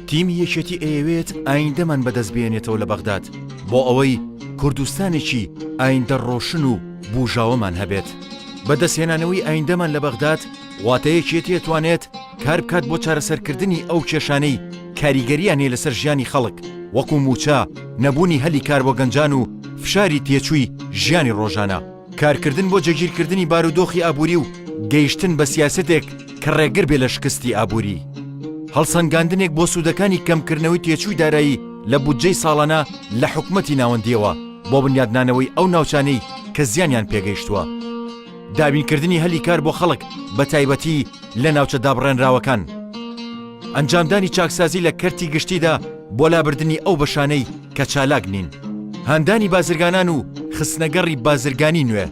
تیمی یەکێتی ئەیەوێت ئایندەمان بەدەستبێنێتەوە لە بەغداد بۆ ئەوەی کوردستانێکی ئایندە ڕۆشن و بوژاوەمان هەبێت. بەدەستهێنانەوەی ئایندەمان لە بەغداد واتەیەکێتی ئەتوانێت کار بکات بۆ چارەسەرکردنی ئەو کێشانەی کاریگەریان هەیە لەسەر ژیانی خەڵک، وەکو موچە، نەبوونی هەلی کار بۆ گەنجان و فشاری تێچووی ژیانی ڕۆژانە، کارکردن بۆ جەگیرکردنی بارودۆخی ئابووری و گەیشتن بە سیاسەتێک کە ڕێگر بێ لە شکستی ئابووری، هەڵسەنگاندنێک بۆ سوودەکانی کەمکردنەوەی تێچووی دارایی لە بودجەی ساڵانە لە حکومەتی ناوەندیەوە بۆ بنیادنانەوەی ئەو ناوچانەی کە زیانیان پێگەیشتووە، دابینکردنی هەلی کار بۆ خەڵک بە تایبەتی لە ناوچە دابڕێنراوەکان، ئەنجامدانی چاکسازی لە کەرتی گشتیدا بۆ لابردنی ئەو بەشانەی کە چالاک نین، هەندانی بازرگانان و خستنەگەڕی بازرگانی نوێ،